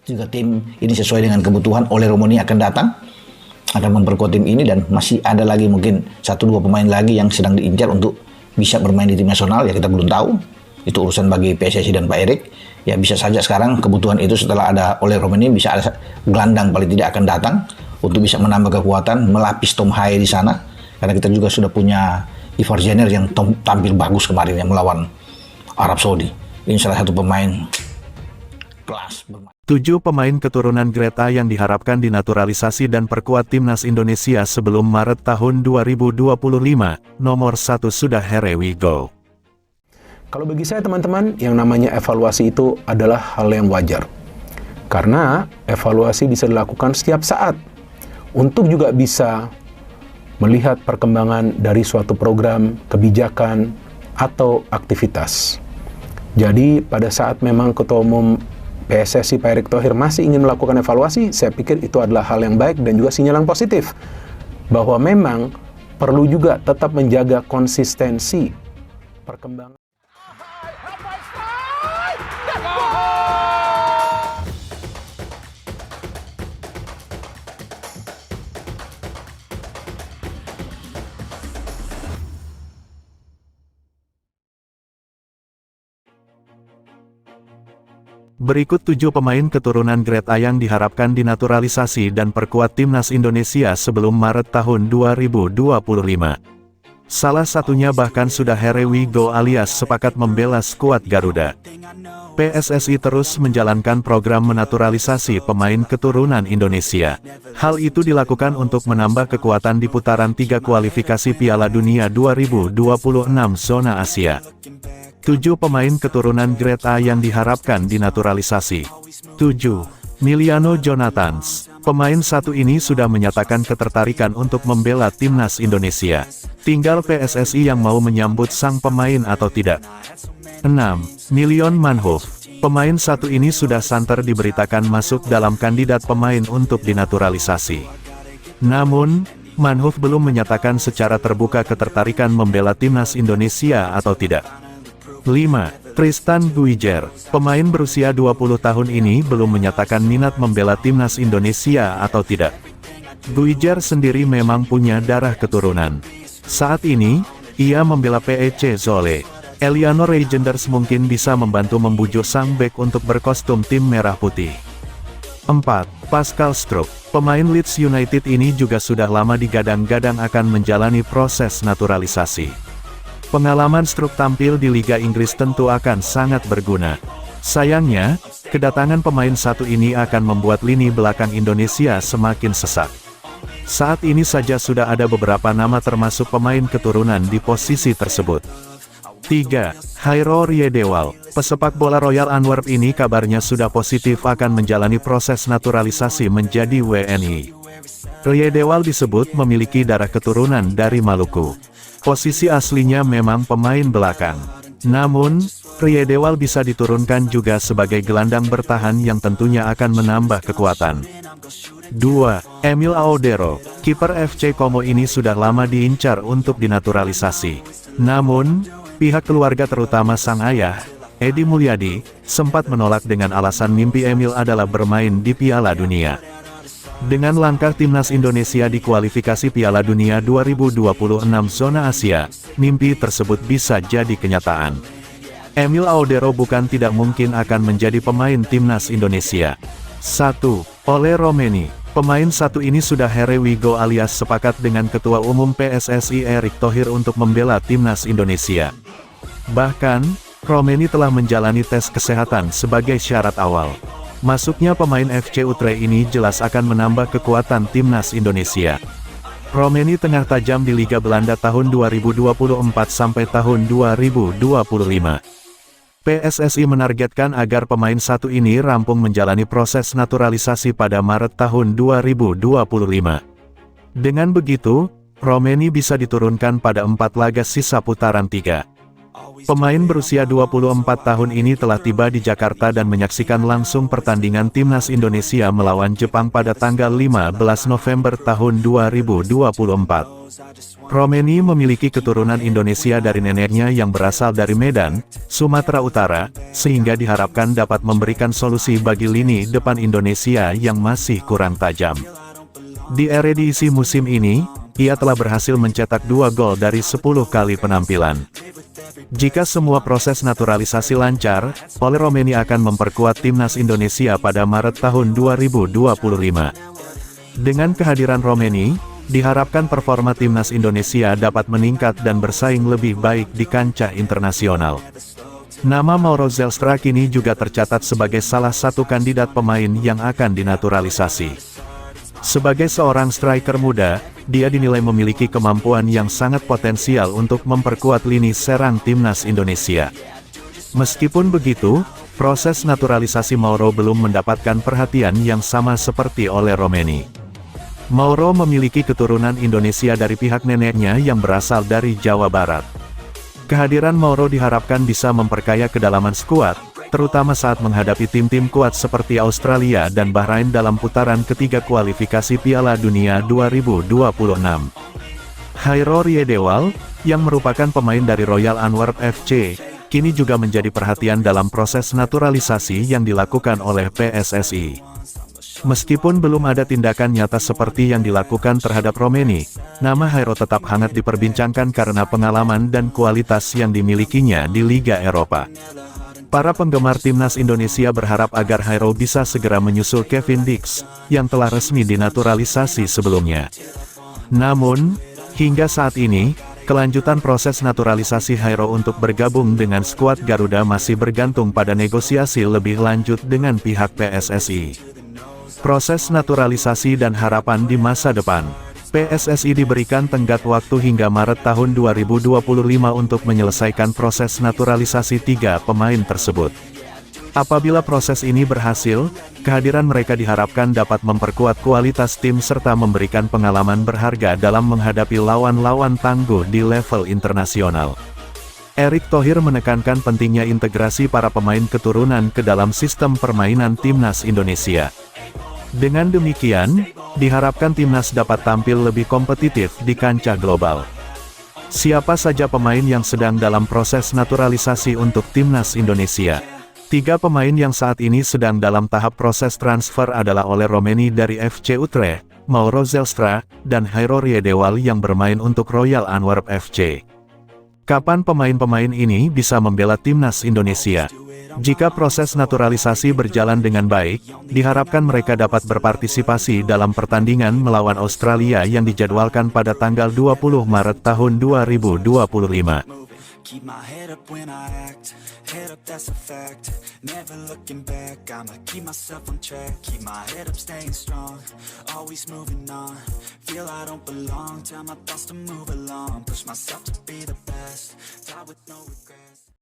Jika tim ini sesuai dengan kebutuhan, Ole Romoni akan datang, akan memperkuat tim ini, dan masih ada lagi mungkin 1-2 pemain lagi yang sedang diincar untuk bisa bermain di tim nasional, ya kita belum tahu. Itu urusan bagi PSSI dan Pak Erik. Ya bisa saja sekarang kebutuhan itu setelah ada Ole Romoni, bisa ada gelandang paling tidak akan datang untuk bisa menambah kekuatan, melapis Tom Haye di sana. Karena kita juga sudah punya Ivar Jenner yang tampil bagus kemarin yang melawan Arab Saudi. Ini salah satu pemain kelas bermain. 7 pemain keturunan Greta yang diharapkan dinaturalisasi dan perkuat timnas Indonesia sebelum Maret tahun 2025. Nomor 1 sudah here we go. Kalau bagi saya teman-teman, yang namanya evaluasi itu adalah hal yang wajar. Karena evaluasi bisa dilakukan setiap saat untuk juga bisa melihat perkembangan dari suatu program, kebijakan, atau aktivitas. Jadi pada saat memang Ketua Umum PSSI Pak Erick Thohir masih ingin melakukan evaluasi, saya pikir itu adalah hal yang baik dan juga sinyal yang positif. Bahwa memang perlu juga tetap menjaga konsistensi perkembangan. Berikut 7 pemain keturunan Greta yang diharapkan dinaturalisasi dan perkuat timnas Indonesia sebelum Maret tahun 2025. Salah satunya bahkan sudah here we go alias sepakat membela skuad Garuda. PSSI terus menjalankan program menaturalisasi pemain keturunan Indonesia. Hal itu dilakukan untuk menambah kekuatan di putaran 3 kualifikasi Piala Dunia 2026 zona Asia. 7 pemain keturunan Greta yang diharapkan dinaturalisasi. 7. Miliano Jonathans. Pemain satu ini sudah menyatakan ketertarikan untuk membela timnas Indonesia. Tinggal PSSI yang mau menyambut sang pemain atau tidak. 6. Milion Manhoef. Pemain satu ini sudah santer diberitakan masuk dalam kandidat pemain untuk dinaturalisasi. Namun, Manhoef belum menyatakan secara terbuka ketertarikan membela timnas Indonesia atau tidak. 5. Tristan Guijer. Pemain berusia 20 tahun ini belum menyatakan minat membela timnas Indonesia atau tidak. Guijer sendiri memang punya darah keturunan. Saat ini, ia membela PEC Zwolle. Eleanor Regenders mungkin bisa membantu membujuk sang bek untuk berkostum tim merah putih. 4. Pascal Struijk. Pemain Leeds United ini juga sudah lama digadang-gadang akan menjalani proses naturalisasi. Pengalaman Struijk tampil di Liga Inggris tentu akan sangat berguna. Sayangnya, kedatangan pemain satu ini akan membuat lini belakang Indonesia semakin sesak. Saat ini saja sudah ada beberapa nama termasuk pemain keturunan di posisi tersebut. 3. Hairo Riedewald. Pesepak bola Royal Antwerp ini kabarnya sudah positif akan menjalani proses naturalisasi menjadi WNI. Riedewald disebut memiliki darah keturunan dari Maluku. Posisi aslinya memang pemain belakang. Namun, Riedewald bisa diturunkan juga sebagai gelandang bertahan yang tentunya akan menambah kekuatan. 2. Emil Aodero. Kiper FC Como ini sudah lama diincar untuk dinaturalisasi. Namun, pihak keluarga terutama sang ayah, Edi Mulyadi, sempat menolak dengan alasan mimpi Emil adalah bermain di Piala Dunia. Dengan langkah timnas Indonesia di kualifikasi Piala Dunia 2026 zona Asia, mimpi tersebut bisa jadi kenyataan. Emil Aodero bukan tidak mungkin akan menjadi pemain timnas Indonesia. 1. Ole Romeni. Pemain satu ini sudah here we go alias sepakat dengan Ketua Umum PSSI Erick Thohir untuk membela timnas Indonesia. Bahkan, Romeni telah menjalani tes kesehatan sebagai syarat awal. Masuknya pemain FC Utrecht ini jelas akan menambah kekuatan timnas Indonesia. Romeni tengah tajam di Liga Belanda tahun 2024 sampai tahun 2025. PSSI menargetkan agar pemain satu ini rampung menjalani proses naturalisasi pada Maret tahun 2025. Dengan begitu, Romeni bisa diturunkan pada 4 laga sisa putaran 3. Pemain berusia 24 tahun ini telah tiba di Jakarta dan menyaksikan langsung pertandingan Timnas Indonesia melawan Jepang pada tanggal 15 November tahun 2024. Romeni memiliki keturunan Indonesia dari neneknya yang berasal dari Medan, Sumatera Utara, sehingga diharapkan dapat memberikan solusi bagi lini depan Indonesia yang masih kurang tajam. Di Eredivisie musim ini, ia telah berhasil mencetak 2 gol dari 10 kali penampilan. Jika semua proses naturalisasi lancar, Ole Romeni akan memperkuat Timnas Indonesia pada Maret tahun 2025. Dengan kehadiran Romeni, diharapkan performa Timnas Indonesia dapat meningkat dan bersaing lebih baik di kancah internasional. Nama Mauro Zelstra kini juga tercatat sebagai salah satu kandidat pemain yang akan dinaturalisasi. Sebagai seorang striker muda, dia dinilai memiliki kemampuan yang sangat potensial untuk memperkuat lini serang Timnas Indonesia. Meskipun begitu, proses naturalisasi Mauro belum mendapatkan perhatian yang sama seperti oleh Romeni. Mauro memiliki keturunan Indonesia dari pihak neneknya yang berasal dari Jawa Barat. Kehadiran Mauro diharapkan bisa memperkaya kedalaman skuad, terutama saat menghadapi tim-tim kuat seperti Australia dan Bahrain dalam putaran ketiga kualifikasi Piala Dunia 2026. Hairo Riedewal, yang merupakan pemain dari Royal Antwerp FC, kini juga menjadi perhatian dalam proses naturalisasi yang dilakukan oleh PSSI. Meskipun belum ada tindakan nyata seperti yang dilakukan terhadap Romeni, nama Hairo tetap hangat diperbincangkan karena pengalaman dan kualitas yang dimilikinya di Liga Eropa. Para penggemar Timnas Indonesia berharap agar Hairo bisa segera menyusul Kevin Dix, yang telah resmi dinaturalisasi sebelumnya. Namun, hingga saat ini, kelanjutan proses naturalisasi Hairo untuk bergabung dengan skuad Garuda masih bergantung pada negosiasi lebih lanjut dengan pihak PSSI. Proses naturalisasi dan harapan di masa depan. PSSI diberikan tenggat waktu hingga Maret tahun 2025 untuk menyelesaikan proses naturalisasi 3 pemain tersebut. Apabila proses ini berhasil, kehadiran mereka diharapkan dapat memperkuat kualitas tim serta memberikan pengalaman berharga dalam menghadapi lawan-lawan tangguh di level internasional. Erick Thohir menekankan pentingnya integrasi para pemain keturunan ke dalam sistem permainan Timnas Indonesia. Dengan demikian, diharapkan Timnas dapat tampil lebih kompetitif di kancah global. Siapa saja pemain yang sedang dalam proses naturalisasi untuk Timnas Indonesia? 3 pemain yang saat ini sedang dalam tahap proses transfer adalah Ole Romeni dari FC Utrecht, Mauro Zelstra, dan Hairo Riedewal yang bermain untuk Royal Antwerp FC. Kapan pemain-pemain ini bisa membela Timnas Indonesia? Jika proses naturalisasi berjalan dengan baik, diharapkan mereka dapat berpartisipasi dalam pertandingan melawan Australia yang dijadwalkan pada tanggal 20 Maret tahun 2025. Keep my head up when I act, head up that's a fact, never looking back, I'ma keep myself on track, keep my head up staying strong, always moving on, feel I don't belong, tell my thoughts to move along, push myself to be the best, die with no regrets.